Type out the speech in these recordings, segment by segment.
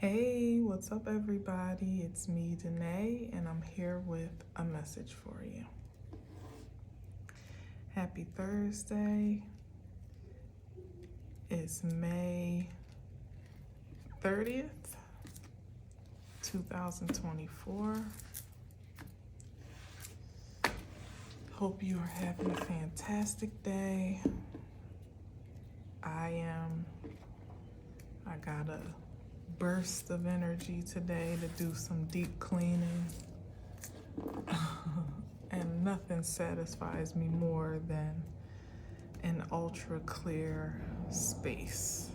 Hey, what's up, everybody? It's me, Danae, and I'm here with a message for you. Happy Thursday. It's May 30th, 2024. Hope you are having a fantastic day. I got a burst of energy today to do some deep cleaning. And nothing satisfies me more than an ultra clear space.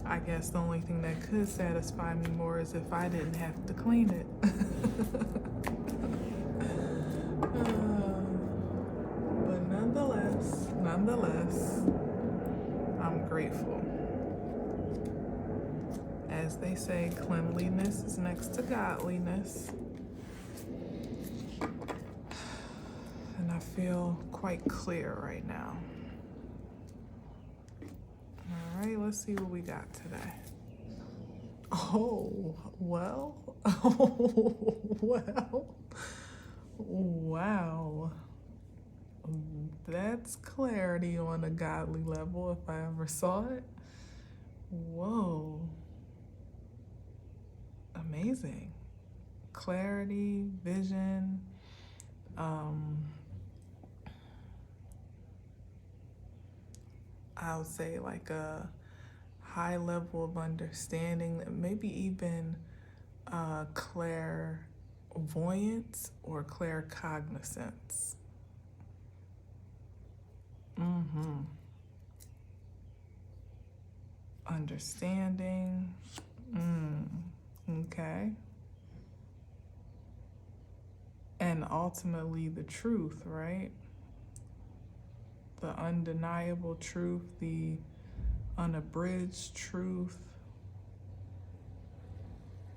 I guess the only thing that could satisfy me more is if I didn't have to clean it. But nonetheless, I'm grateful. As they say, cleanliness is next to godliness. And I feel quite clear right now. All right, let's see what we got today. Oh, well. Wow. That's clarity on a godly level if I ever saw it. Whoa. Amazing. Clarity, vision, I would say like a high level of understanding, maybe even clairvoyance or claircognizance. Understanding. Okay. And ultimately the truth, right? The undeniable truth, the unabridged truth,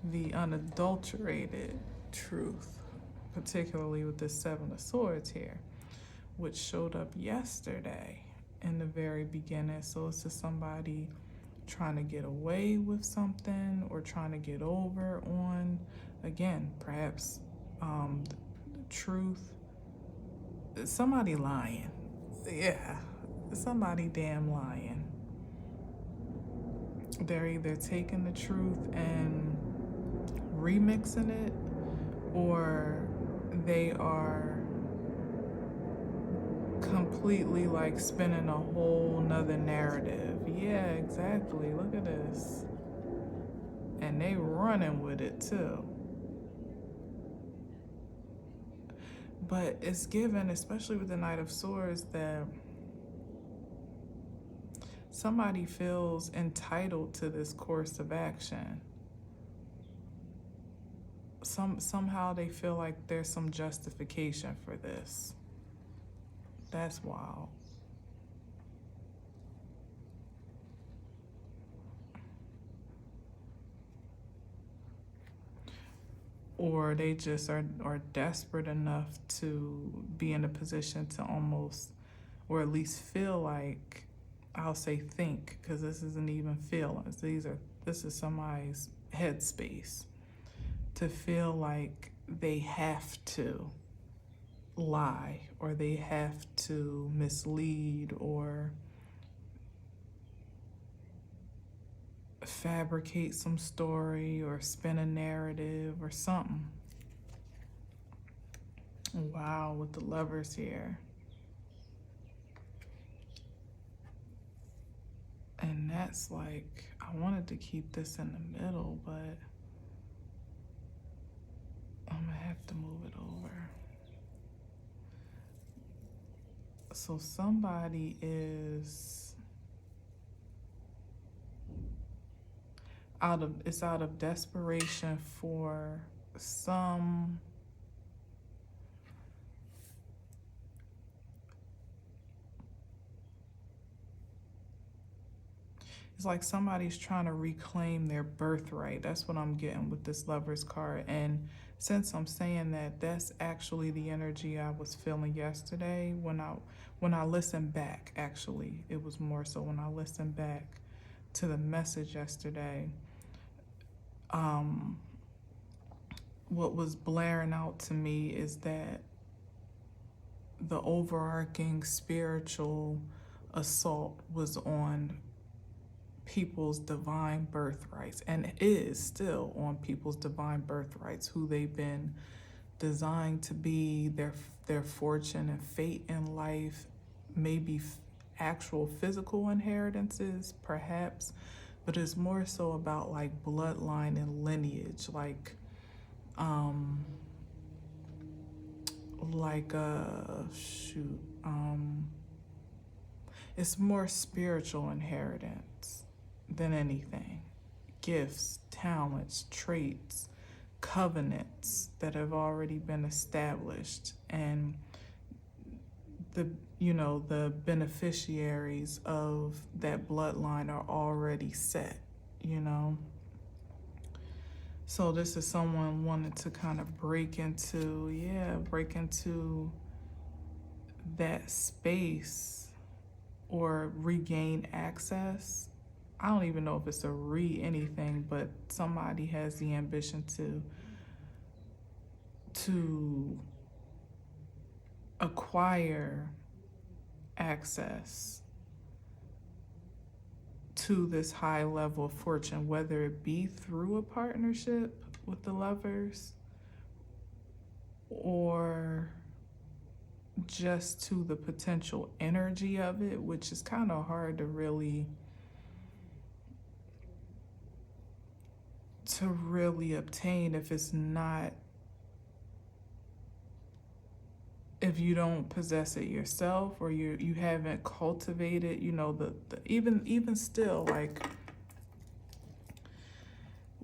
the unadulterated truth, particularly with this Seven of Swords here, which showed up yesterday in the very beginning. So it's just somebody trying to get away with something or trying to get over on, again, perhaps the truth. Somebody lying. Yeah, somebody damn lying. They're either taking the truth and remixing it, or they are completely like spinning a whole nother narrative. Yeah, exactly. Look at this. And they running with it too. But it's given, especially with the Knight of Swords, that somebody feels entitled to this course of action. Somehow they feel like there's some justification for this. That's wild. Or they just are desperate enough to be in a position to almost, or at least feel like, I'll say think, because this isn't even feelings. This is somebody's headspace. To feel like they have to lie, or they have to mislead, or fabricate some story, or spin a narrative, or something. Wow, with the Lovers here. And that's like, I wanted to keep this in the middle, but I'm gonna have to move it over. So somebody is out of desperation for some it's like somebody's trying to reclaim their birthright. That's what I'm getting with this Lovers card. And since I'm saying that, that's actually the energy I was feeling yesterday when I listened back. Actually, it was more so when I listened back to the message yesterday. what was blaring out to me is that the overarching spiritual assault was on people's divine birthrights, and is still on people's divine birthrights, who they've been designed to be, their fortune and fate in life, maybe actual physical inheritances, perhaps, but it's more so about like bloodline and lineage, like it's more spiritual inheritance than anything. Gifts, talents, traits, covenants that have already been established, and the beneficiaries of that bloodline are already set, So this is someone wanting to kind of break into that space or regain access. I don't even know if it's a anything, but somebody has the ambition to acquire access to this high level of fortune, whether it be through a partnership with the lovers or just to the potential energy of it, which is kind of hard to really obtain if you don't possess it yourself, or you haven't cultivated, even still, like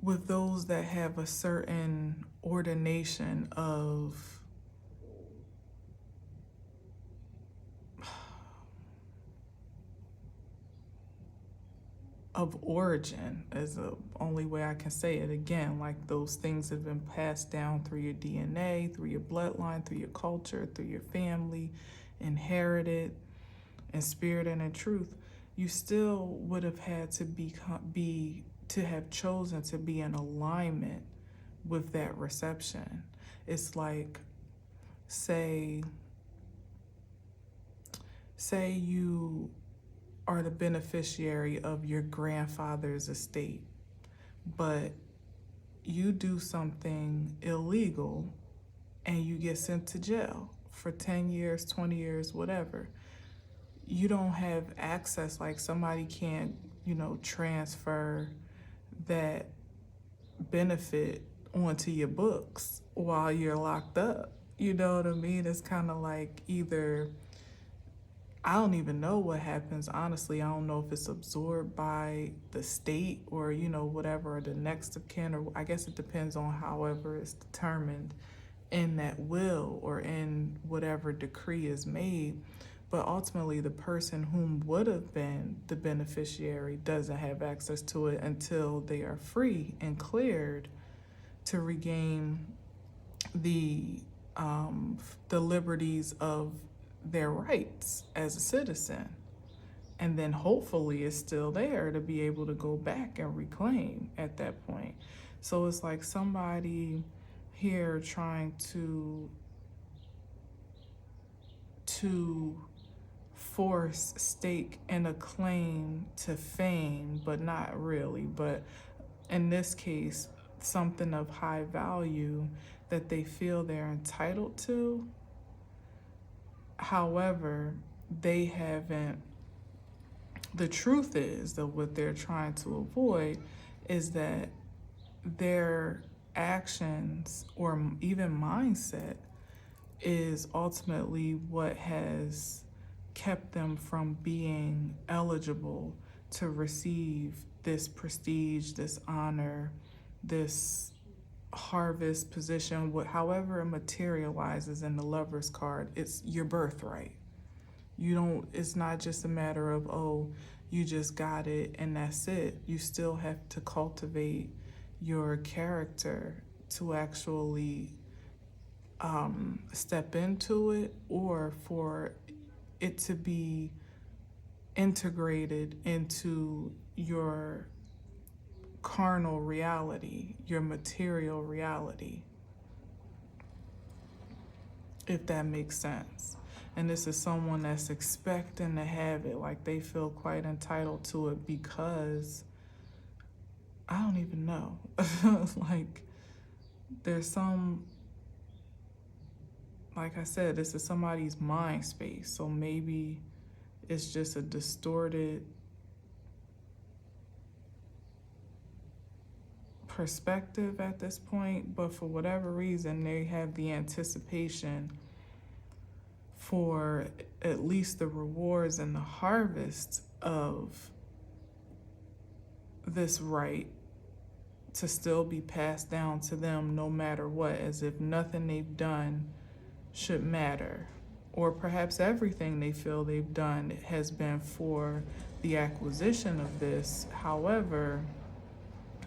with those that have a certain ordination of origin, is the only way I can say it. Again, like those things have been passed down through your DNA, through your bloodline, through your culture, through your family, inherited in spirit and in truth. You still would have had to have chosen to be in alignment with that reception. It's like, say you are the beneficiary of your grandfather's estate, but you do something illegal and you get sent to jail for 10 years, 20 years, whatever. You don't have access, like somebody can't, transfer that benefit onto your books while you're locked up. You know what I mean? It's kind of like either, I don't even know what happens. Honestly, I don't know if it's absorbed by the state or, whatever, or the next of kin, or I guess it depends on however it's determined in that will or in whatever decree is made. But ultimately, the person whom would have been the beneficiary doesn't have access to it until they are free and cleared to regain the liberties of their rights as a citizen. And then hopefully it's still there to be able to go back and reclaim at that point. So it's like somebody here trying to force stake and a claim to fame, but not really. But in this case, something of high value that they feel they're entitled to. However, they haven't. The truth is that what they're trying to avoid is that their actions or even mindset is ultimately what has kept them from being eligible to receive this prestige, this honor, this harvest position, however it materializes in the lover's card. It's your birthright. It's not just a matter of, oh, you just got it and that's it. You still have to cultivate your character to actually step into it, or for it to be integrated into your carnal reality, your material reality, if that makes sense. And this is someone that's expecting to have it, like they feel quite entitled to it because, I don't even know. Like, there's some, like I said, this is somebody's mind space. So maybe it's just a distorted perspective at this point, but for whatever reason, they have the anticipation for at least the rewards and the harvest of this right to still be passed down to them no matter what, as if nothing they've done should matter. Or perhaps everything they feel they've done has been for the acquisition of this. However,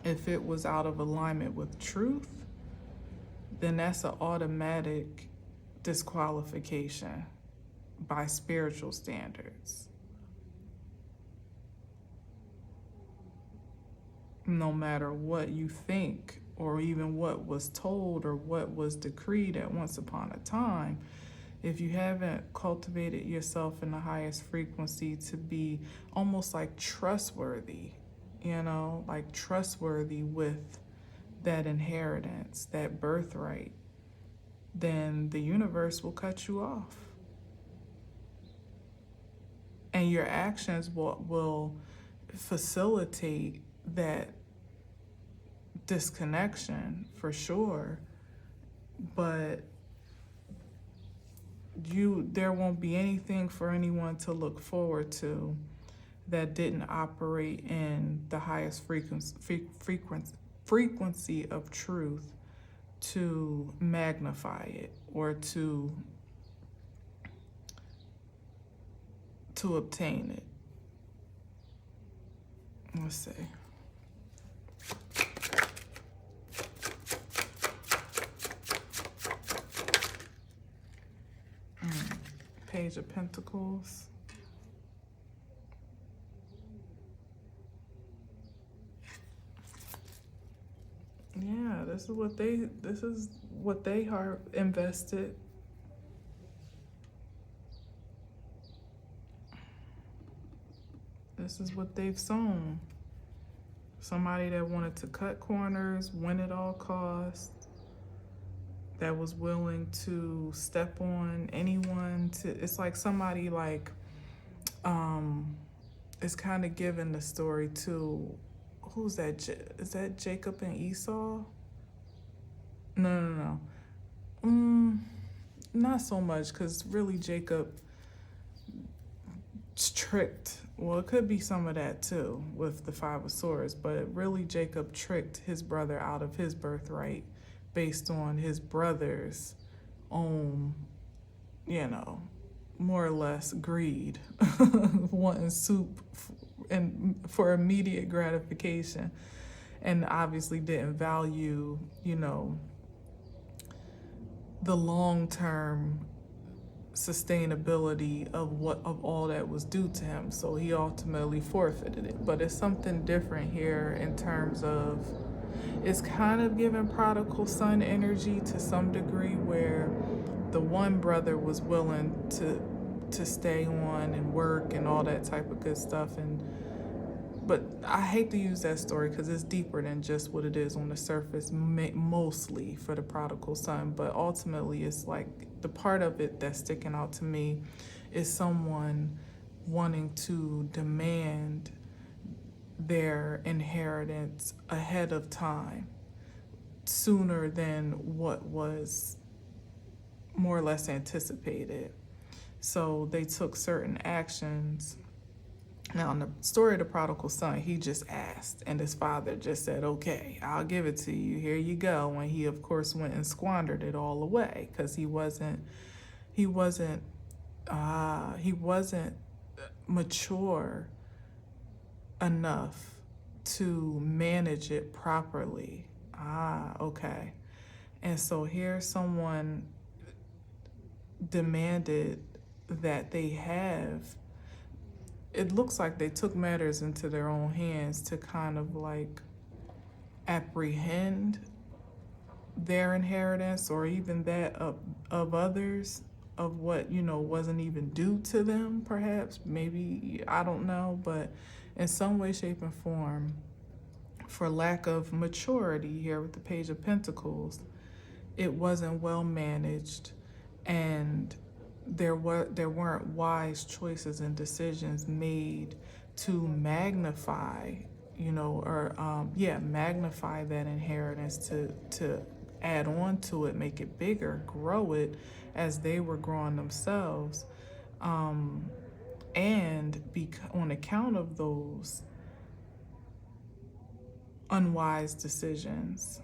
if it was out of alignment with truth, then that's an automatic disqualification by spiritual standards. No matter what you think, or even what was told or what was decreed at once upon a time, if you haven't cultivated yourself in the highest frequency to be almost like trustworthy, like trustworthy with that inheritance, that birthright, then the universe will cut you off. And your actions will facilitate that disconnection for sure, but there won't be anything for anyone to look forward to that didn't operate in the highest frequency of truth to magnify it or to obtain it. Let's see. Page of Pentacles. Yeah, this is what they are invested. This is what they've sown. Somebody that wanted to cut corners, win at all costs, that was willing to step on anyone it's like somebody like, it's kind of given the story to, who's that? Is that Jacob and Esau? No. Not so much, because really Jacob tricked. Well, it could be some of that too with the Five of Swords, but really Jacob tricked his brother out of his birthright based on his brother's own, more or less greed, wanting soup and for immediate gratification, and obviously didn't value, the long-term sustainability of all that was due to him. So he ultimately forfeited it. But it's something different here in terms of, it's kind of giving prodigal son energy to some degree, where the one brother was willing to stay on and work and all that type of good stuff. But I hate to use that story because it's deeper than just what it is on the surface, mostly for the prodigal son. But ultimately, it's like the part of it that's sticking out to me is someone wanting to demand their inheritance ahead of time, sooner than what was more or less anticipated. So they took certain actions. Now, in the story of the prodigal son, he just asked, and his father just said, okay, I'll give it to you. Here you go. And he, of course, went and squandered it all away because he wasn't mature enough to manage it properly. Okay. And so here someone demanded that they have, it looks like they took matters into their own hands to kind of like apprehend their inheritance or even that of others, of what, wasn't even due to them, perhaps, maybe, I don't know, but in some way, shape, and form, for lack of maturity here with the Page of Pentacles, it wasn't well managed, and there weren't wise choices and decisions made to magnify, magnify that inheritance, to add on to it, make it bigger, grow it as they were growing themselves. And on account of those unwise decisions,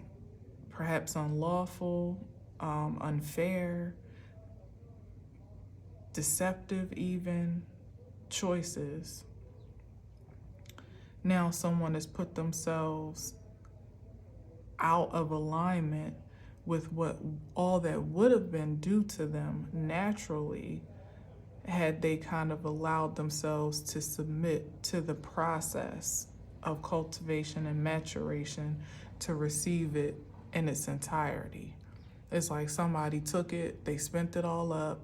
perhaps unlawful, unfair, deceptive even choices, now someone has put themselves out of alignment with what all that would have been due to them naturally, had they kind of allowed themselves to submit to the process of cultivation and maturation to receive it in its entirety. It's like somebody took it, they spent it all up,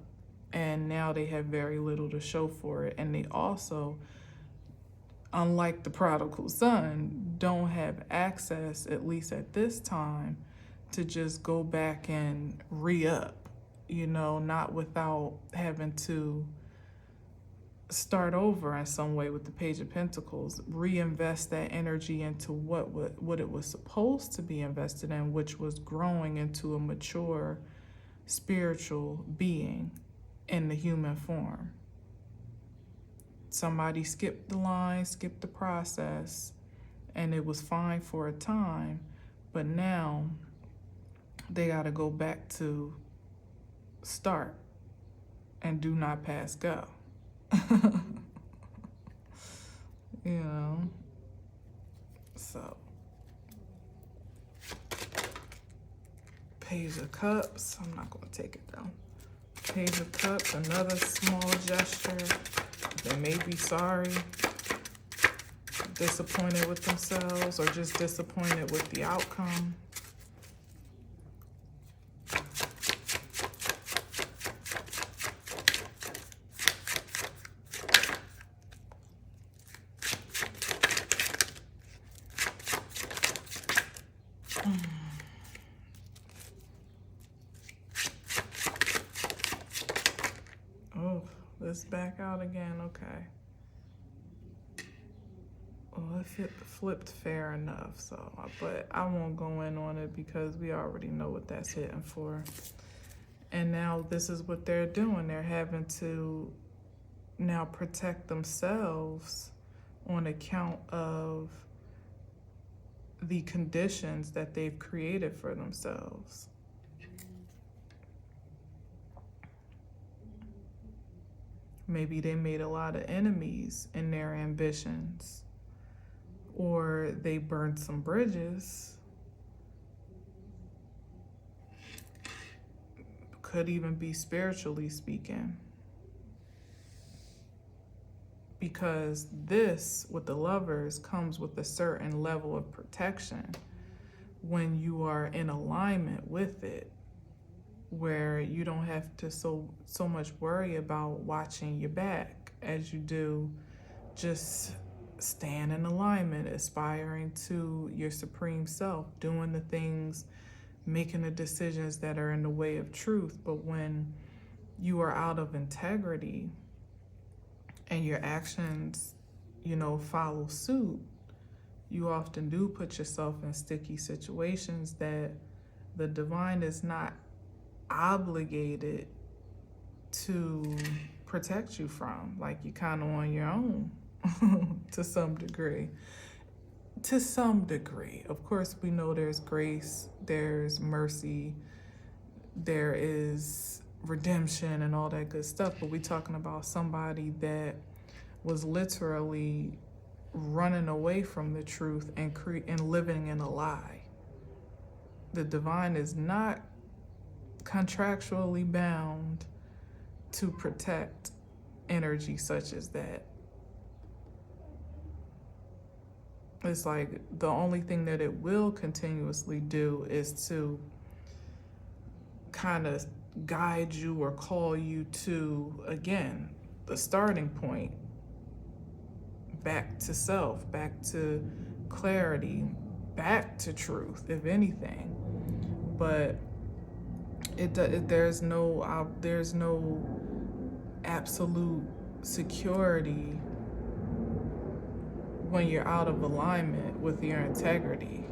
and now they have very little to show for it. And they also, unlike the prodigal son, don't have access, at least at this time, to just go back and re-up, not without having to start over in some way with the Page of Pentacles, reinvest that energy into what it was supposed to be invested in, which was growing into a mature spiritual being in the human form. Somebody skipped the line, skipped the process, and it was fine for a time, but now they got to go back to start and do not pass go. So Page of Cups, I'm not going to take it down. Page of Cups, another small gesture. They may be sorry, disappointed with themselves, or just disappointed with the outcome. Oh, let's back out again. Okay. Well, it flipped fair enough, but I won't go in on it because we already know what that's hitting for. And now this is what they're doing. They're having to now protect themselves on account of the conditions that they've created for themselves. Maybe they made a lot of enemies in their ambitions, or they burned some bridges. Could even be spiritually speaking. Because this, with the Lovers, comes with a certain level of protection when you are in alignment with it, where you don't have to so much worry about watching your back as you do just staying in alignment, aspiring to your supreme self, doing the things, making the decisions that are in the way of truth. But when you are out of integrity and your actions, follow suit, you often do put yourself in sticky situations that the divine is not obligated to protect you from. Like, you're kind of on your own to some degree. To some degree. Of course, we know there's grace, there's mercy, there is redemption and all that good stuff, but we're talking about somebody that was literally running away from the truth and living in a lie. The divine is not contractually bound to protect energy such as that. It's like the only thing that it will continuously do is to kind of guide you or call you to, again, the starting point, back to self, back to clarity, back to truth, if anything. But there's no absolute security when you're out of alignment with your integrity.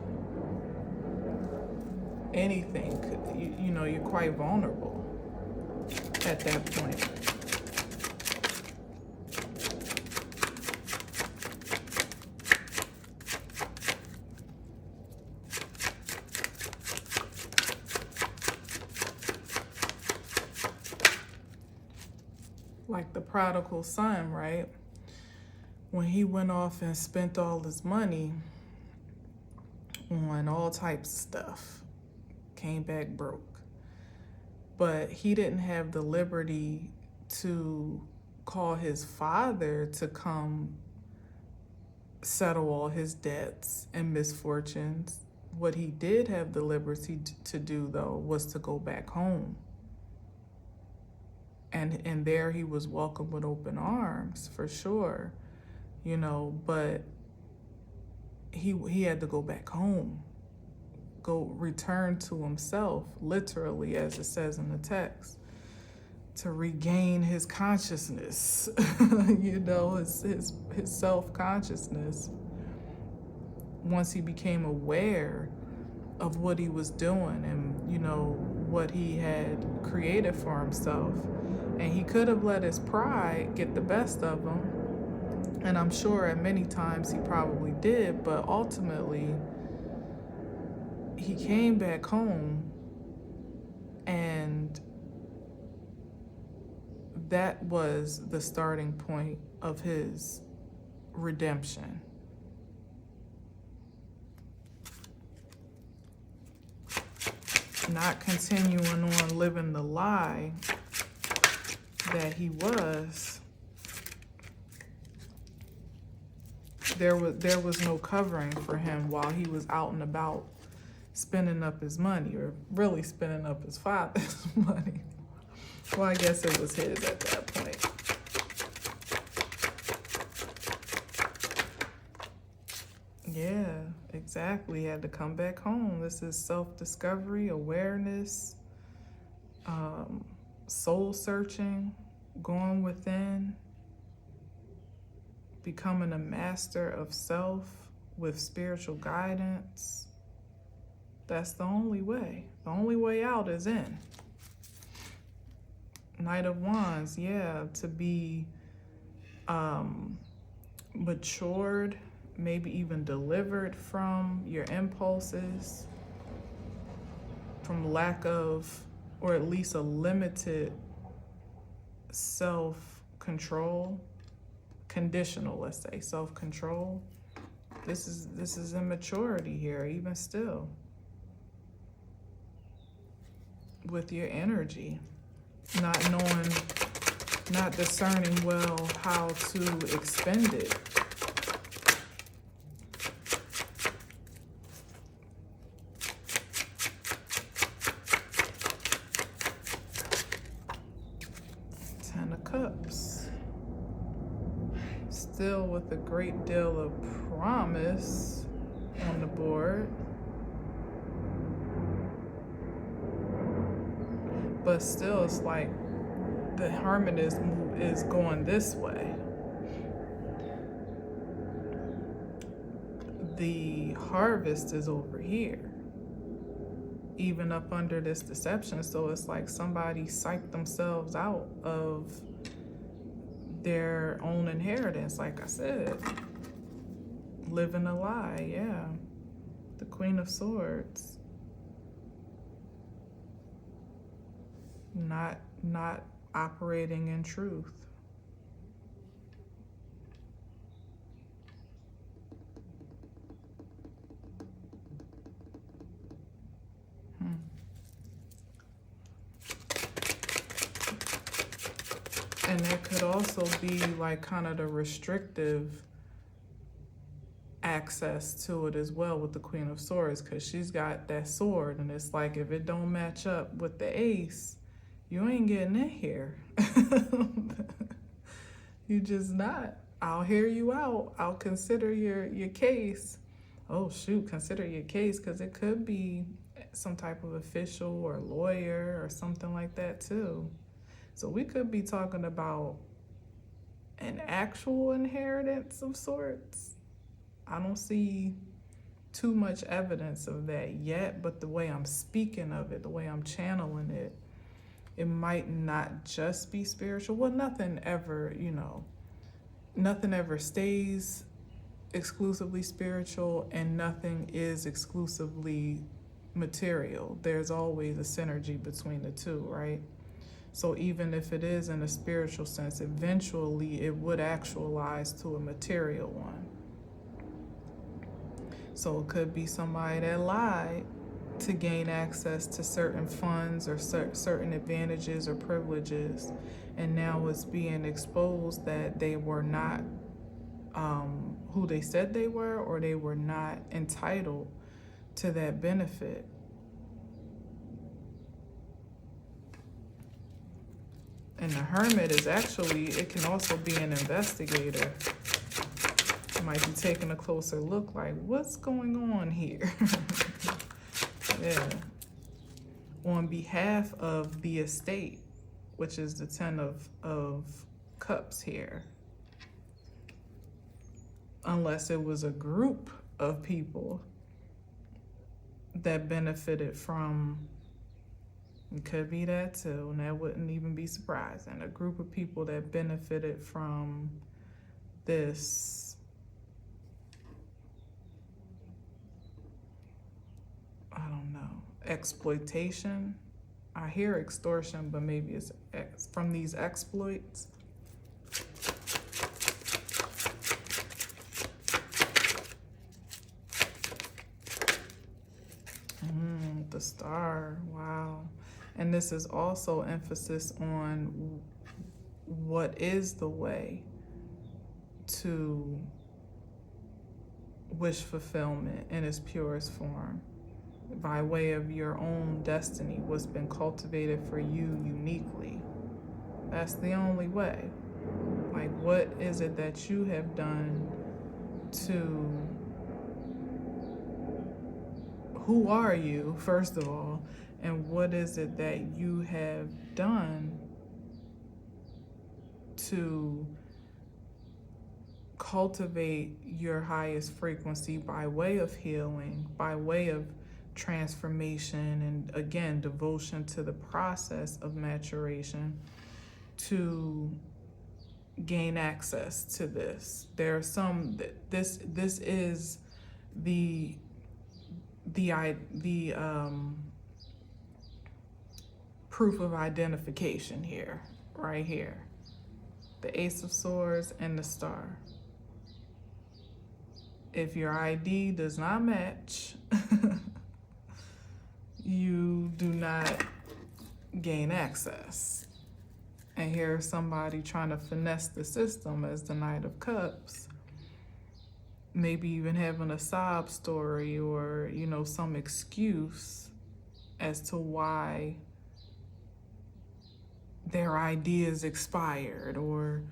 Anything could, you're quite vulnerable at that point. Like the prodigal son, right? When he went off and spent all his money on all types of stuff, came back broke. But he didn't have the liberty to call his father to come settle all his debts and misfortunes. What he did have the liberty to do, though, was to go back home. And there he was welcomed with open arms, for sure, but he had to go back home, go return to himself, literally, as it says in the text, to regain his consciousness, his self-consciousness. Once he became aware of what he was doing and, what he had created for himself. And he could have let his pride get the best of him. And I'm sure at many times he probably did, but ultimately he came back home, and that was the starting point of his redemption. Not continuing on living the lie that he was. There was no covering for him while he was out and about spending up his money, or really spending up his father's money. Well, I guess it was his at that point. Yeah, exactly. He had to come back home. This is self-discovery, awareness, soul searching, going within, becoming a master of self with spiritual guidance. That's the only way. The only way out is in. Knight of Wands, yeah, to be matured, maybe even delivered from your impulses, from lack of, or at least a limited self-control, conditional, let's say, self-control. This is immaturity here, even still, with your energy, not knowing, not discerning well how to expend it. Ten of Cups. Still with a great deal of promise on the board. But still, it's like the Hermit is going this way. The Harvest is over here, even up under this deception. So it's like somebody psyched themselves out of their own inheritance, like I said. Living a lie, yeah. The Queen of Swords. Not operating in truth. And that could also be like kind of the restrictive access to it as well with the Queen of Swords, because she's got that sword, and it's like if it don't match up with the ace, you ain't getting in here. You just not. I'll hear you out. I'll consider your case. Oh shoot, consider your case, because it could be some type of official or lawyer or something like that too. So we could be talking about an actual inheritance of sorts. I don't see too much evidence of that yet, but the way I'm speaking of it, the way I'm channeling it, it might not just be spiritual. Well, nothing ever, nothing ever stays exclusively spiritual, and nothing is exclusively material. There's always a synergy between the two, right? So even if it is in a spiritual sense, eventually it would actualize to a material one. So it could be somebody that lied to gain access to certain funds or certain advantages or privileges, and now it's being exposed that they were not who they said they were, or they were not entitled to that benefit. And the Hermit is actually, it can also be an investigator. Might be taking a closer look, like, what's going on here? Yeah. On behalf of the estate, which is the 10 of Cups here. Unless it was a group of people that benefited from, it could be that too, and that wouldn't even be surprising. A group of people that benefited from this, I don't know, exploitation. I hear extortion, but maybe it's from these exploits. The Star, wow. And this is also emphasis on what is the way to wish fulfillment in its purest form, by way of your own destiny, what's been cultivated for you uniquely. That's the only way. Like, what is it that you have done to, who are you, first of all, and what is it that you have done to cultivate your highest frequency by way of healing, by way of transformation, and again, devotion to the process of maturation to gain access to this. There are some, this is the proof of identification here, right here. The Ace of Swords and the Star. If your ID does not match, you do not gain access. And here's somebody trying to finesse the system as the Knight of Cups. Maybe even having a sob story or, some excuse as to why their ideas expired, or,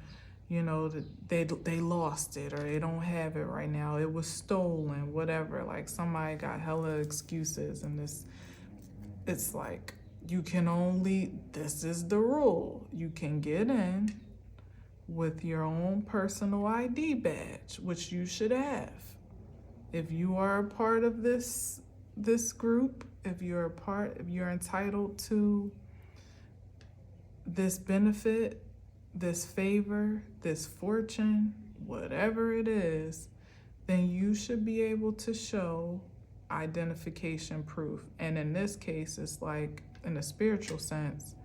they lost it, or they don't have it right now. It was stolen, whatever. Like, somebody got hella excuses, and it's like, this is the rule. You can get in with your own personal ID badge, which you should have. If you are a part of this group, if you're entitled to this benefit, this favor, this fortune, whatever it is, then you should be able to show identification proof. And in this case, it's like, in a spiritual sense,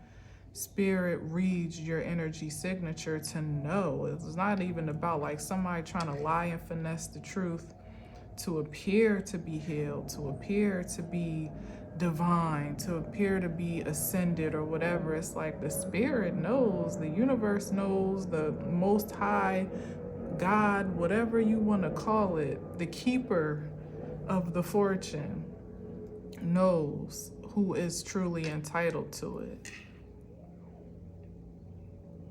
Spirit reads your energy signature to know. It's not even about like somebody trying to lie and finesse the truth to appear to be healed, to appear to be divine, to appear to be ascended or whatever. It's like the Spirit knows, the universe knows, the Most High God, whatever you want to call it, the keeper of the fortune knows who is truly entitled to it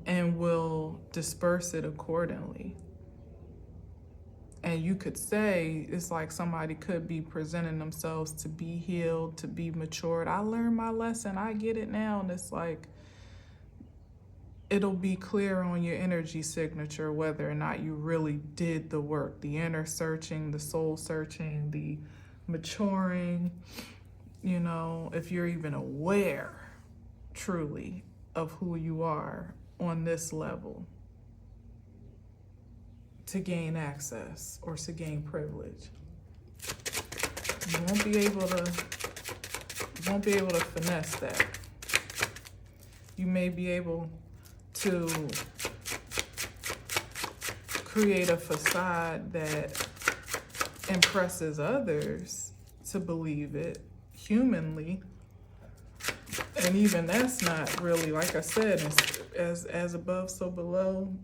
and will disperse it accordingly. And you could say it's like somebody could be presenting themselves to be healed, to be matured. I learned my lesson, I get it now. And it's like, it'll be clear on your energy signature whether or not you really did the work, the inner searching, the soul searching, the maturing, you know, if you're even aware truly of who you are on this level to gain access or to gain privilege. You won't be able to finesse that. You may be able to create a facade that impresses others to believe it humanly, and even that's not really, like I said, as above so below,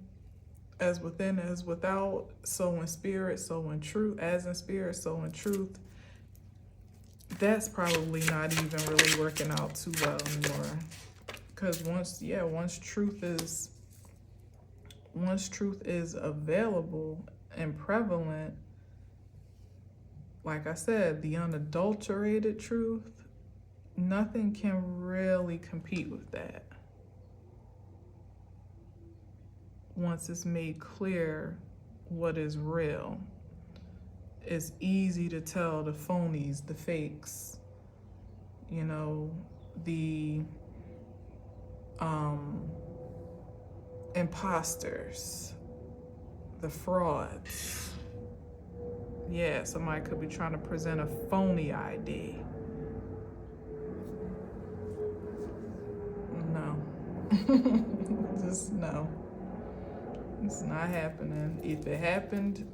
as within as without, so in spirit, so in truth, as in spirit, so in truth. That's probably not even really working out too well anymore. Because once truth is available and prevalent, like I said, the unadulterated truth, nothing can really compete with that. Once it's made clear what is real, it's easy to tell the phonies, the fakes, you know, the imposters, the frauds. Yeah, somebody could be trying to present a phony ID. No. Just no. It's not happening. If it happened,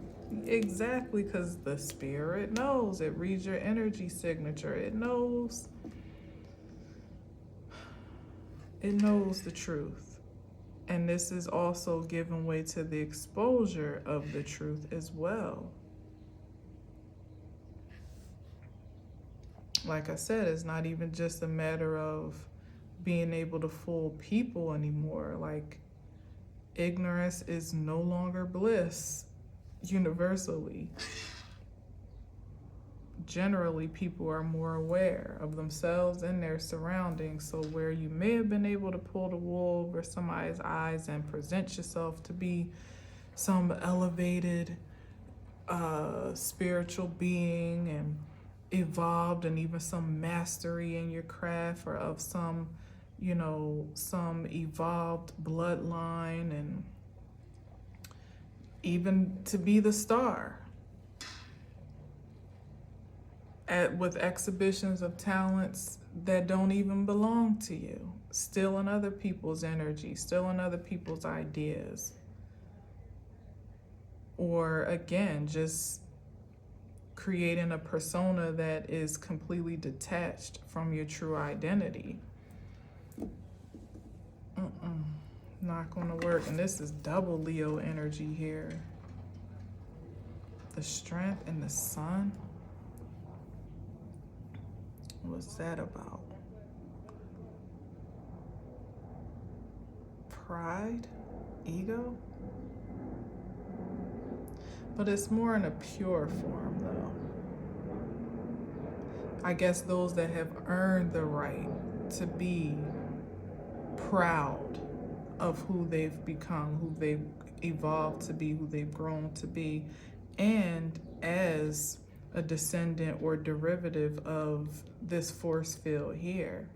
exactly, because the spirit knows. It reads your energy signature. It knows. It knows the truth. And this is also giving way to the exposure of the truth as well. Like I said, it's not even just a matter of being able to fool people anymore. Like, ignorance is no longer bliss universally. Generally, people are more aware of themselves and their surroundings. So where you may have been able to pull the wool over somebody's eyes and present yourself to be some elevated spiritual being and evolved, and even some mastery in your craft, or of some, you know, some evolved bloodline, and even to be the star with exhibitions of talents that don't even belong to you, still in other people's energy, still in other people's ideas. Or again, just creating a persona that is completely detached from your true identity. Not gonna work. And this is double Leo energy here. The strength and the sun. What's that about? Pride? Ego? But it's more in a pure form, though. I guess those that have earned the right to be proud of who they've become, who they've evolved to be, who they've grown to be, and as a descendant or derivative of this force field here.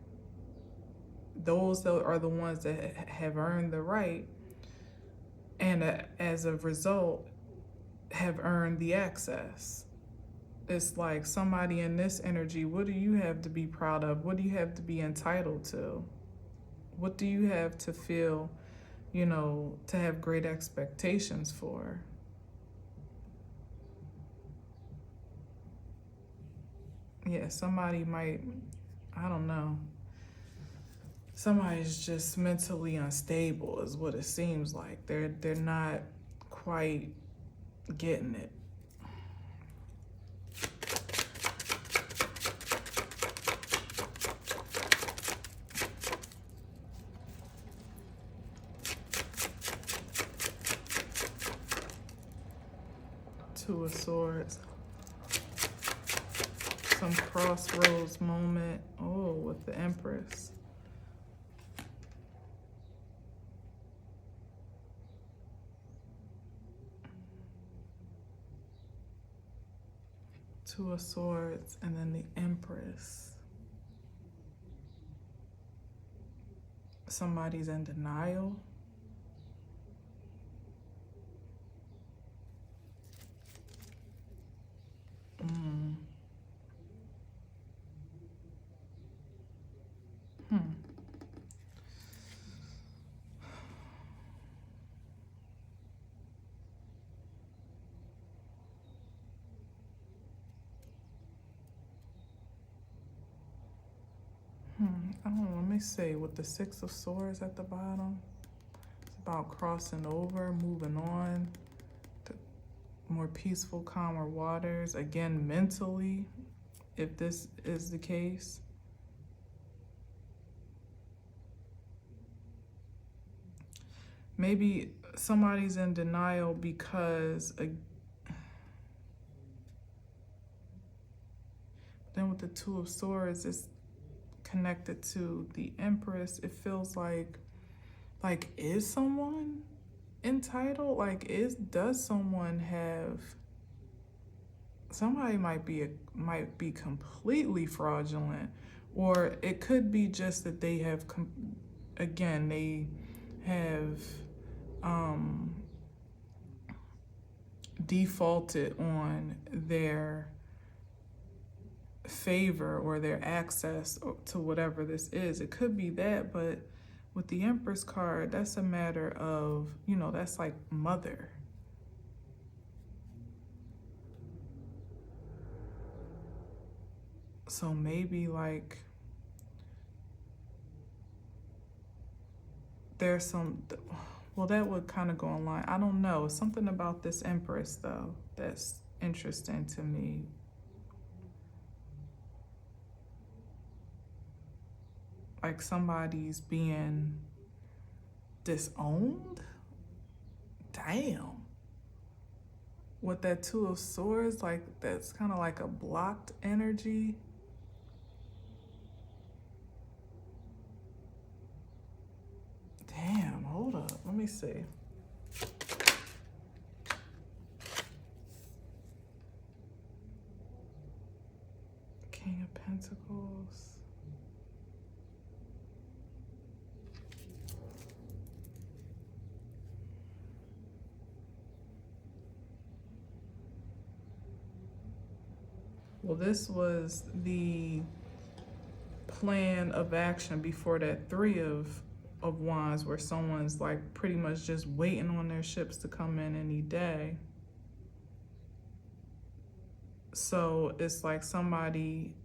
Those are the ones that have earned the right, and as a result, have earned the access. It's like somebody in this energy, what do you have to be proud of? What do you have to be entitled to? What do you have to feel, you know, to have great expectations for? Yeah, somebody might, I don't know. Somebody's just mentally unstable is what it seems like. They're not quite getting it. Two of Swords. Some crossroads moment. Oh, with the Empress. Two of Swords and then the Empress. Somebody's in denial. I don't know, let me see, with the Six of Swords at the bottom, it's about crossing over, moving on to more peaceful, calmer waters. Again, mentally, if this is the case. Maybe somebody's in denial because then with the Two of Swords, it's connected to the Empress. It feels like is someone entitled? Like, does someone have, somebody might be completely fraudulent, or it could be just that they have they have defaulted on their favor or their access to whatever this is. It could be that, but with the Empress card, that's a matter of, you know, that's like mother. So maybe like there's some, well, that would kind of go in line. I don't know. Something about this Empress though that's interesting to me. Like somebody's being disowned? Damn. With that Two of Swords, like that's kind of like a blocked energy. Damn, hold up. Let me see. King of Pentacles. Well, this was the plan of action before that Three of Wands, where someone's like pretty much just waiting on their ships to come in any day. So it's like somebody,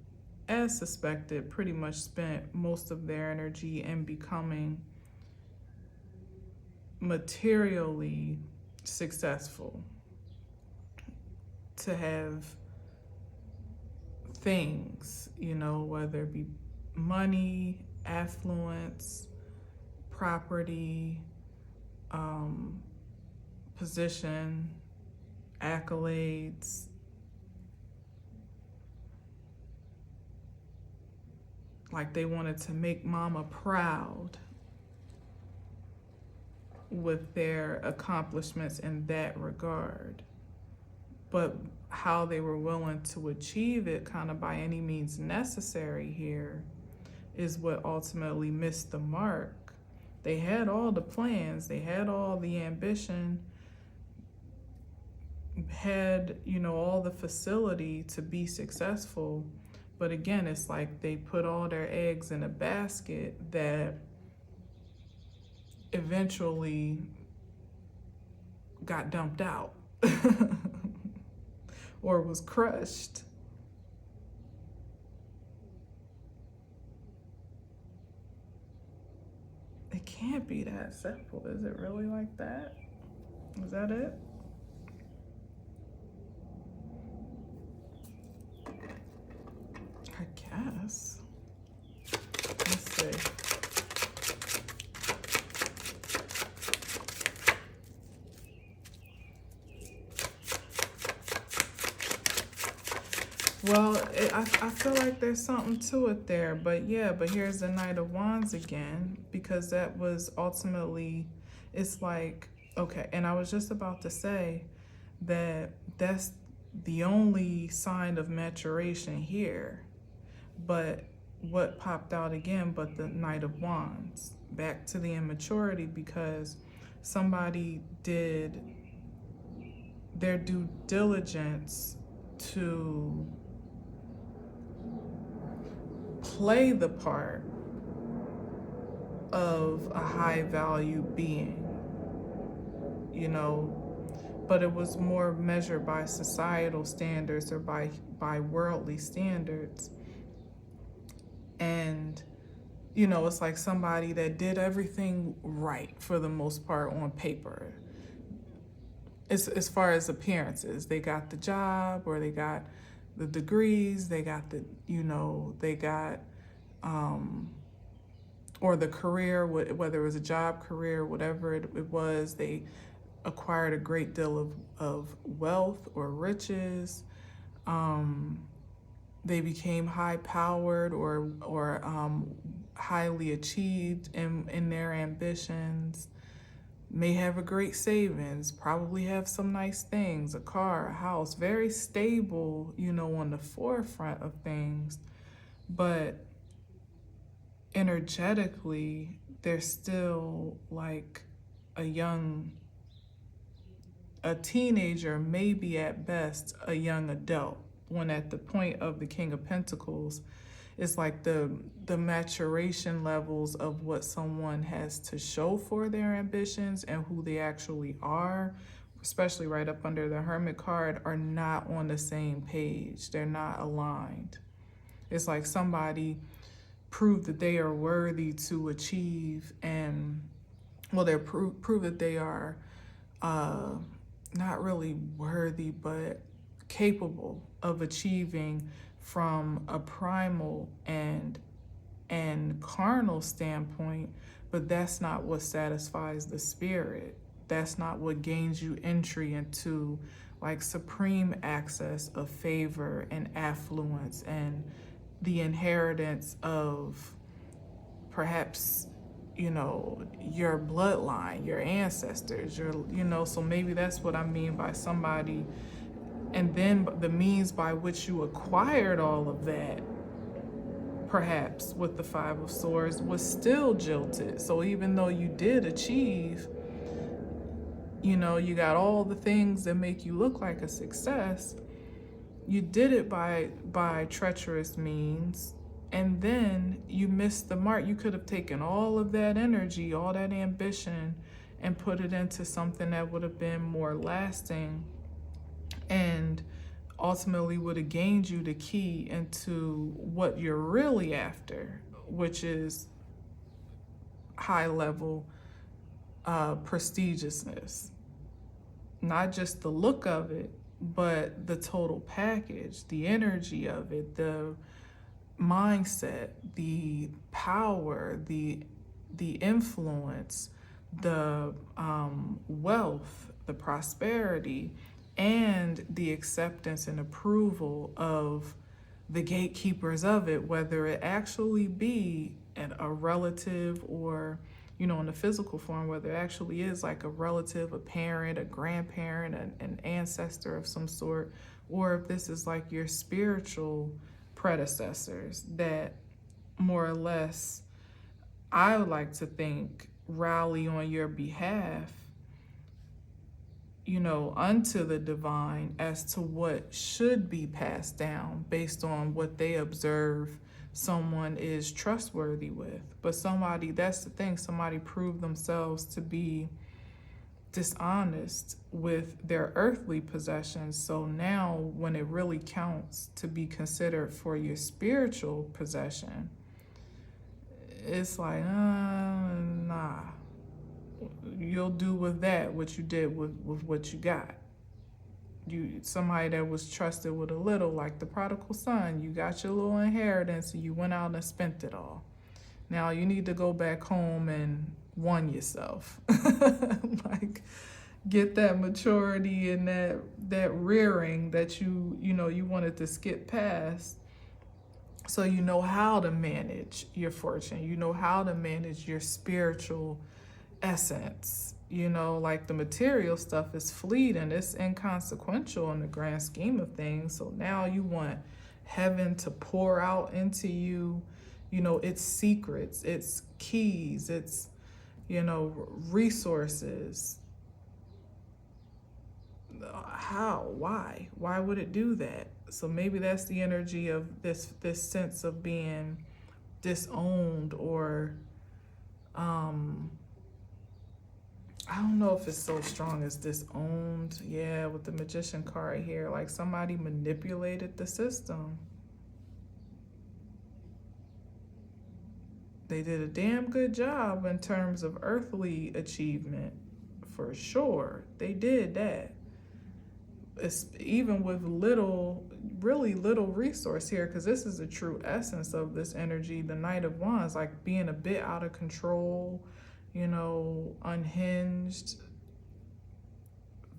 as suspected, pretty much spent most of their energy in becoming materially successful, to have things, you know, whether it be money, affluence, property, position, accolades. Like they wanted to make mama proud with their accomplishments in that regard. But how they were willing to achieve it kind of by any means necessary here is what ultimately missed the mark. They had all the plans, they had all the ambition, had, you know, all the facility to be successful. But again, it's like they put all their eggs in a basket that eventually got dumped out or was crushed. It can't be that simple. Is it really like that? Is that it? this. Let's see. Well, I feel like there's something to it there, but yeah, but here's the Knight of Wands again, because that was ultimately, it's like, okay, and I was just about to say that that's the only sign of maturation here, but what popped out again but the Knight of Wands, back to the immaturity, because somebody did their due diligence to play the part of a high value being, you know, but it was more measured by societal standards or by worldly standards. And, you know, it's like somebody that did everything right for the most part on paper. As far as appearances, they got the job, or they got the degrees, they got the, you know, they got, or the career, whether it was a job, career, whatever it was, they acquired a great deal of wealth or riches. They became high powered or highly achieved in their ambitions. May have a great savings, probably have some nice things, a car, a house, very stable, you know, on the forefront of things. But energetically, they're still like a teenager, maybe at best a young adult, when at the point of the King of Pentacles, it's like the maturation levels of what someone has to show for their ambitions and who they actually are, especially right up under the Hermit card, are not on the same page. They're not aligned. It's like somebody proved that they are worthy to achieve, and well, they're prove that they are not really worthy, but capable of achieving from a primal and carnal standpoint, but that's not what satisfies the spirit. That's not what gains you entry into like supreme access of favor and affluence and the inheritance of perhaps, you know, your bloodline, your ancestors, you know, so maybe that's what I mean by somebody. And then the means by which you acquired all of that, perhaps with the Five of Swords, was still jilted. So even though you did achieve, you know, you got all the things that make you look like a success, you did it by treacherous means, and then you missed the mark. You could have taken all of that energy, all that ambition, and put it into something that would have been more lasting and ultimately would have gained you the key into what you're really after, which is high level prestigiousness. Not just the look of it, but the total package, the energy of it, the mindset, the power, the influence, the wealth, the prosperity, and the acceptance and approval of the gatekeepers of it, whether it actually be a relative or, you know, in the physical form, whether it actually is like a relative, a parent, a grandparent, an ancestor of some sort, or if this is like your spiritual predecessors that more or less, I would like to think, rally on your behalf, you know, unto the divine as to what should be passed down based on what they observe someone is trustworthy with. But somebody, that's the thing, somebody proved themselves to be dishonest with their earthly possessions. So now when it really counts to be considered for your spiritual possession, it's like, nah. You'll do with that what you did with what you got. somebody that was trusted with a little, like the prodigal son. You got your little inheritance and you went out and spent it all. Now you need to go back home and one yourself. Like, get that maturity and that rearing that you wanted to skip past, so you know how to manage your fortune. You know how to manage your spiritual essence. Like, the material stuff is fleeting, it's inconsequential in the grand scheme of things. So now you want heaven to pour out into you, its secrets, its keys, its resources. How? Why would it do that? So maybe that's the energy of this sense of being disowned, or I don't know if it's so strong as disowned. Yeah, with the Magician card here, like somebody manipulated the system. They did a damn good job in terms of earthly achievement, for sure. They did that. It's even with really little resource here, because this is the true essence of this energy, the Knight of Wands, like being a bit out of control, unhinged,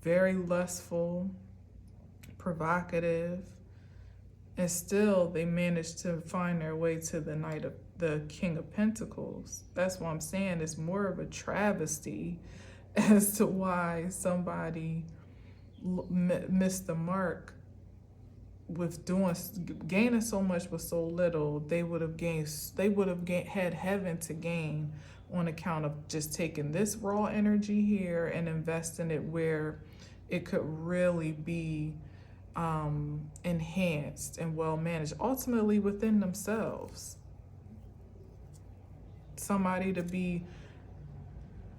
very lustful, provocative, and still they managed to find their way to the King of Pentacles. That's what I'm saying. It's more of a travesty as to why somebody missed the mark with gaining so much with so little. They would have had heaven to gain on account of just taking this raw energy here and investing it where it could really be enhanced and well managed, ultimately within themselves. Somebody to be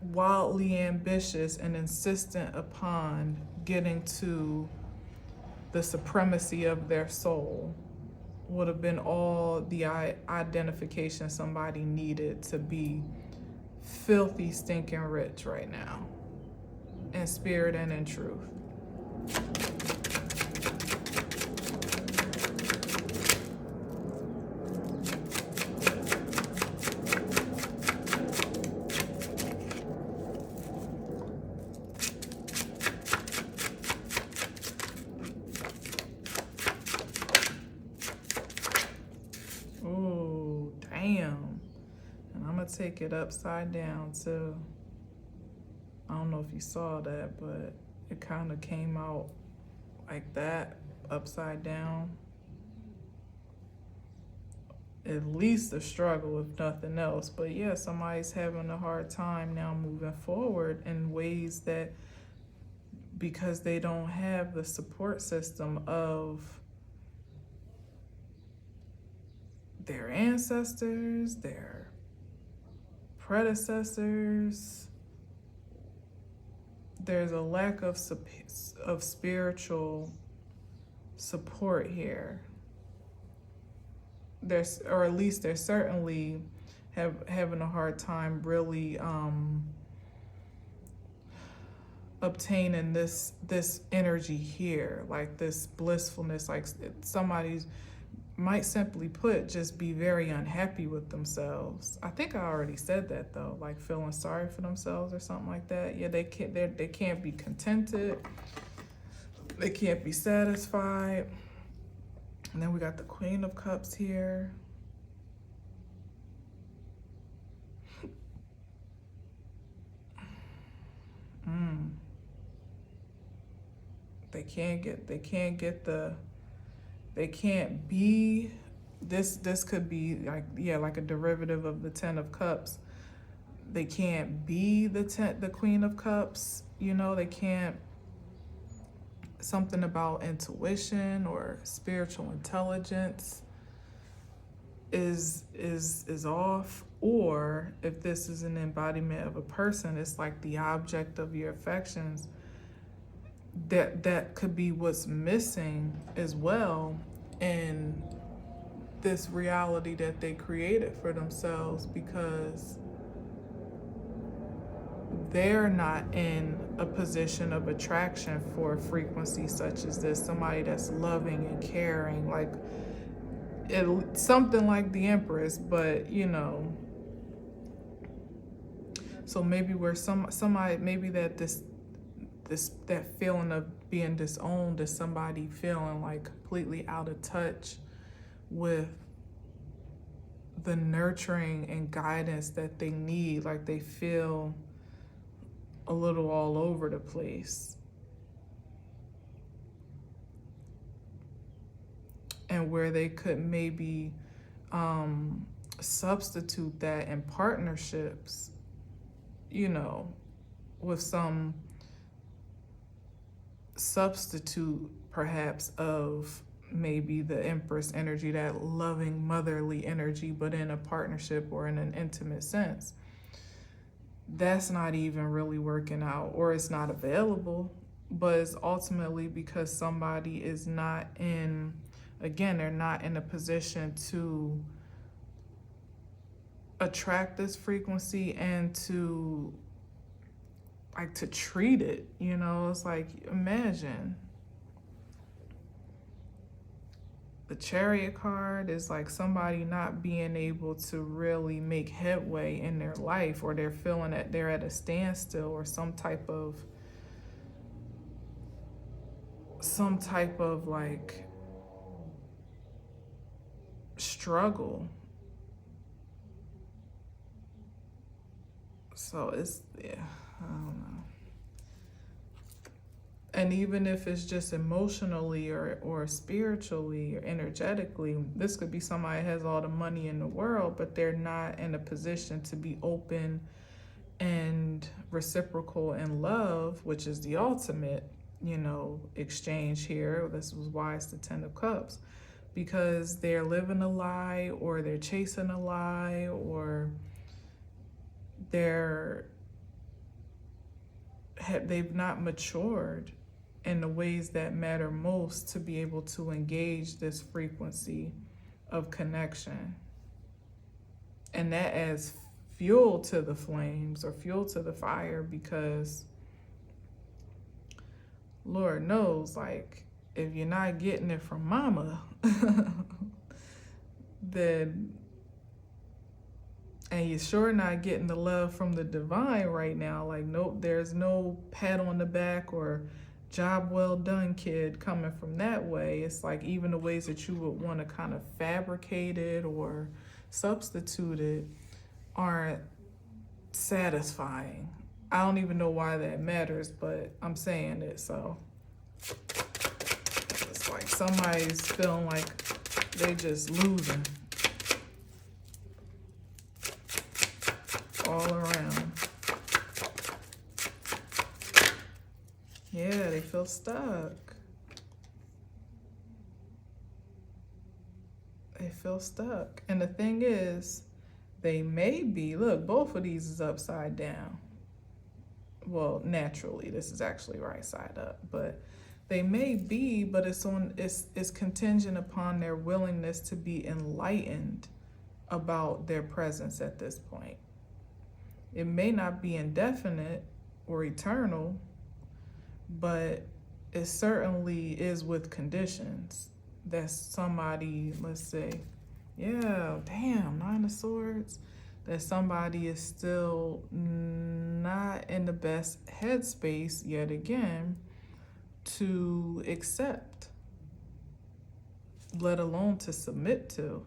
wildly ambitious and insistent upon getting to the supremacy of their soul would have been all the identification somebody needed to be filthy, stinking rich right now, in spirit and in truth. Oh, damn. And I'm going to take it upside down too. I don't know if you saw that, but it kind of came out like that, upside down. At least a struggle, if nothing else. But yeah, somebody's having a hard time now moving forward in ways that, because they don't have the support system of their ancestors, their predecessors. There's a lack of spiritual support here. Or at least they're certainly having a hard time really obtaining this energy here, like this blissfulness. Like somebody's, might simply put, just be very unhappy with themselves. I think I already said that though, like feeling sorry for themselves or something like that. Yeah, they can't be contented. They can't be satisfied. And then we got the Queen of Cups here. They can't be, this could be like, yeah, like a derivative of the Ten of Cups. They can't be the Queen of Cups, they can't, something about intuition or spiritual intelligence is off. Or if this is an embodiment of a person, it's like the object of your affections, that could be what's missing as well in this reality that they created for themselves, because they're not in a position of attraction for a frequency such as this. Somebody that's loving and caring, like something like the Empress, but so maybe where somebody, maybe that that feeling of being disowned is somebody feeling like completely out of touch with the nurturing and guidance that they need. Like they feel a little all over the place. And where they could maybe substitute that in partnerships, with some substitute perhaps of maybe the Empress energy, that loving motherly energy, but in a partnership or in an intimate sense. That's not even really working out, or it's not available, but it's ultimately because somebody is not in, again, they're not in a position to attract this frequency and to treat it. It's like, imagine the Chariot card is like somebody not being able to really make headway in their life, or they're feeling that they're at a standstill, or some type of like struggle. So it's, yeah, I don't know. And even if it's just emotionally or spiritually or energetically, this could be somebody that has all the money in the world, but they're not in a position to be open and reciprocal in love, which is the ultimate, exchange here. This was why it's the 10 of Cups, because they're living a lie, or they're chasing a lie, or they've not matured in the ways that matter most to be able to engage this frequency of connection. And that adds fuel to the flames, or fuel to the fire, because Lord knows, like, if you're not getting it from mama, then, and you're sure not getting the love from the divine right now, like, nope, there's no pat on the back or job well done, kid, coming from that way. It's like even the ways that you would want to kind of fabricate it or substitute it aren't satisfying. I don't even know why that matters, but I'm saying it. So it's like somebody's feeling like they just losing all around. Yeah, they feel stuck. They feel stuck. And the thing is, they may be, look, both of these is upside down. Well, naturally, this is actually right side up, but they may be, but it's contingent upon their willingness to be enlightened about their presence at this point. It may not be indefinite or eternal, but it certainly is with conditions. That somebody, let's say, yeah, damn, 9 of Swords, that somebody is still not in the best headspace yet again to accept, let alone to submit to.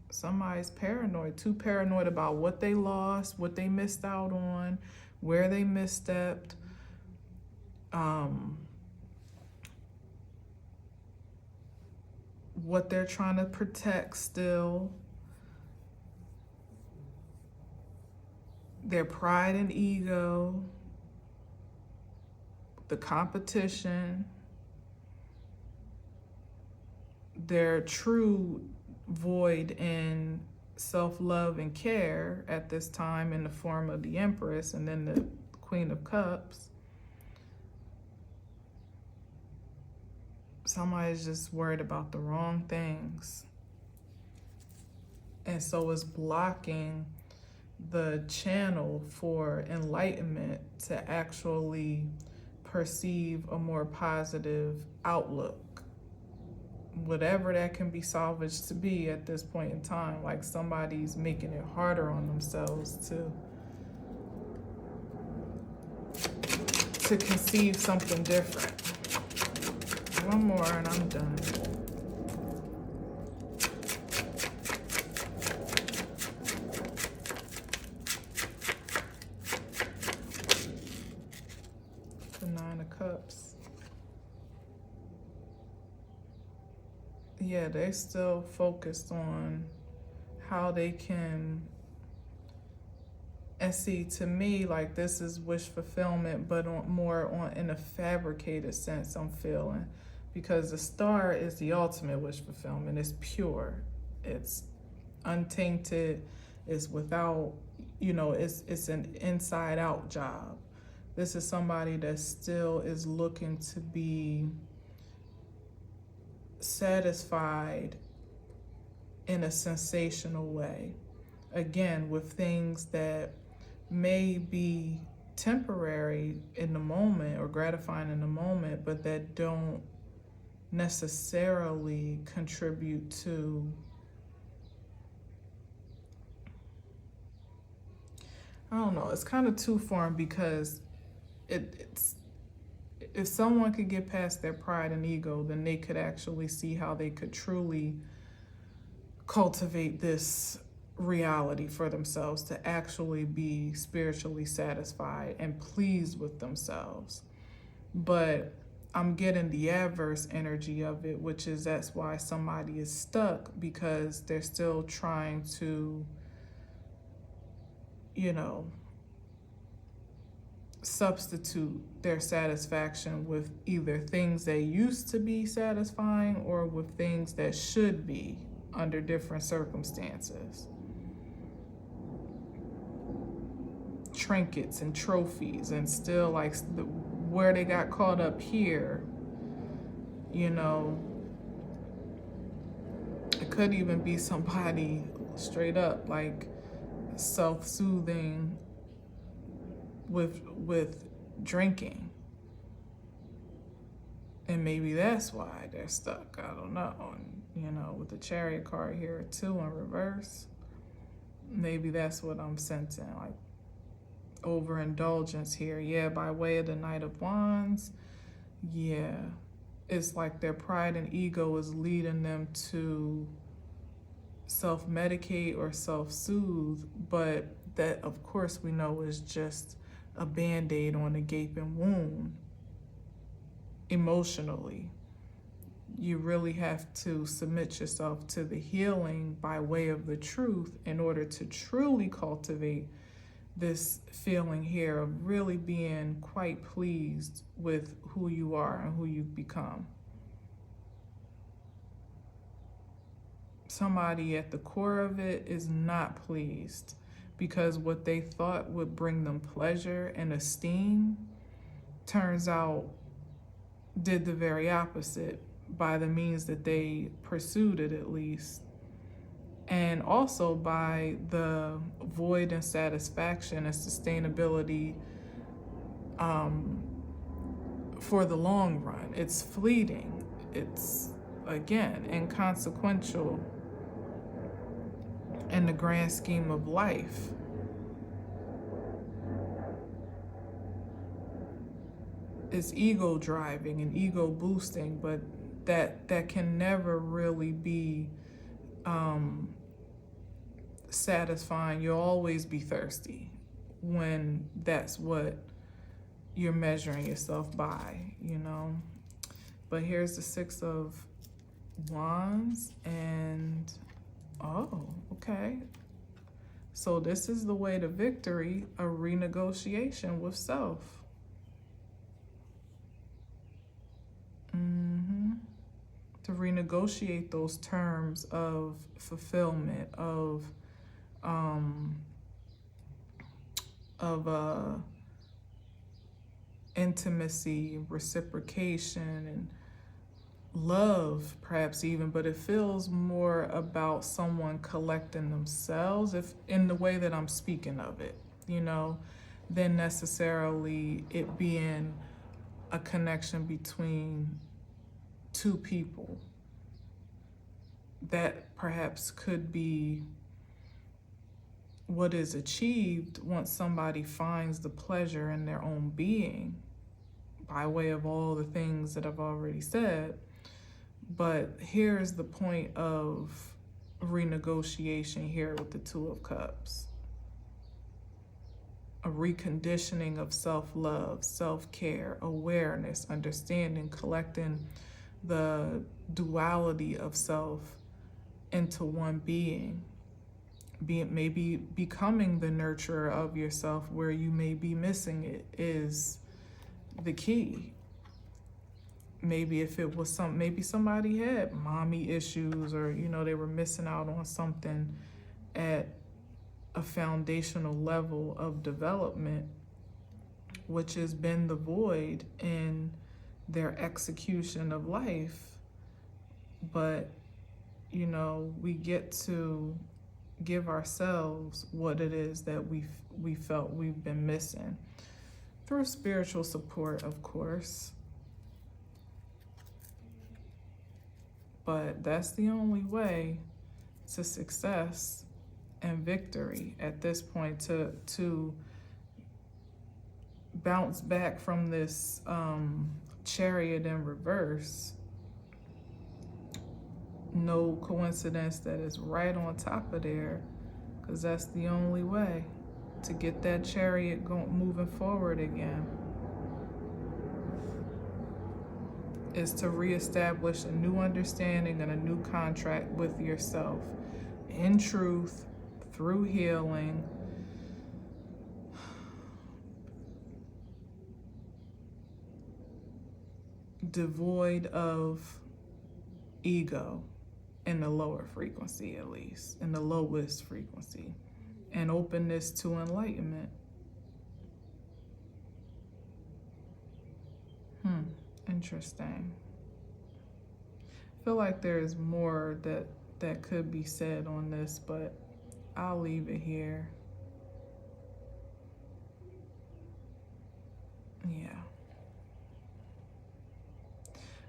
Somebody's paranoid, too paranoid about what they lost, what they missed out on, where they misstepped. What they're trying to protect still. Their pride and ego. The competition. Their true void in self-love and care at this time in the form of the Empress and then the Queen of Cups. Somebody's just worried about the wrong things. And so it's blocking the channel for enlightenment to actually perceive a more positive outlook, whatever that can be salvaged to be at this point in time. Like somebody's making it harder on themselves to conceive something different. One more and I'm done. The Nine of Cups. Yeah, they still focused on how they can, and see, to me, like this is wish fulfillment, but more in a fabricated sense, I'm feeling. Because the star is the ultimate wish fulfillment. It's pure, it's untainted, it's without, it's an inside out job. This is somebody that still is looking to be satisfied in a sensational way. Again, with things that may be temporary in the moment or gratifying in the moment, but that don't necessarily contribute to I don't know, it's kind of too foreign because it's if someone could get past their pride and ego, then they could actually see how they could truly cultivate this reality for themselves to actually be spiritually satisfied and pleased with themselves. But I'm getting the adverse energy of it, which is that's why somebody is stuck, because they're still trying to, substitute their satisfaction with either things that used to be satisfying or with things that should be under different circumstances. Trinkets and trophies, and still like where they got caught up here, it could even be somebody straight up like self-soothing with drinking, and maybe that's why they're stuck. I don't know. And with the Chariot card here too in reverse, maybe that's what I'm sensing, like overindulgence here. Yeah, by way of the Knight of Wands. Yeah, it's like their pride and ego is leading them to self-medicate or self-soothe, but that, of course, we know is just a band-aid on a gaping wound. Emotionally, you really have to submit yourself to the healing by way of the truth in order to truly cultivate this feeling here of really being quite pleased with who you are and who you've become. Somebody at the core of it is not pleased because what they thought would bring them pleasure and esteem turns out did the very opposite by the means that they pursued it, at least. And also by the void and satisfaction and sustainability for the long run. It's fleeting. It's, again, inconsequential in the grand scheme of life. It's ego driving and ego boosting, but that can never really be satisfying. You'll always be thirsty when that's what you're measuring yourself by, But here's the Six of Wands, and oh, okay. So this is the way to victory, a renegotiation with self. To renegotiate those terms of fulfillment, of intimacy, reciprocation, and love, perhaps even, but it feels more about someone collecting themselves, if in the way that I'm speaking of it, you know, than necessarily it being a connection between two people. That perhaps could be what is achieved once somebody finds the pleasure in their own being by way of all the things that I've already said. But here's the point of renegotiation here with the Two of Cups. A reconditioning of self-love, self-care, awareness, understanding, collecting the duality of self into one being. Maybe becoming the nurturer of yourself where you may be missing it is the key. Maybe if it was maybe somebody had mommy issues, or, you know, they were missing out on something at a foundational level of development, which has been the void in their execution of life. But, you know, we get to give ourselves what it is that we felt we've been missing through spiritual support, of course. But that's the only way to success and victory at this point, to bounce back from this Chariot in reverse. No coincidence that it's right on top of there, because that's the only way to get that Chariot moving forward again, is to reestablish a new understanding and a new contract with yourself in truth, through healing, devoid of ego, in the lower frequency, at least, in the lowest frequency, and openness to enlightenment. Interesting. I feel like there's more that could be said on this, but I'll leave it here. Yeah.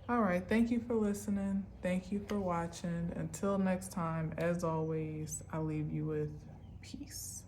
All right. Thank you for listening. Thank you for watching. Until next time, as always, I'll leave you with peace.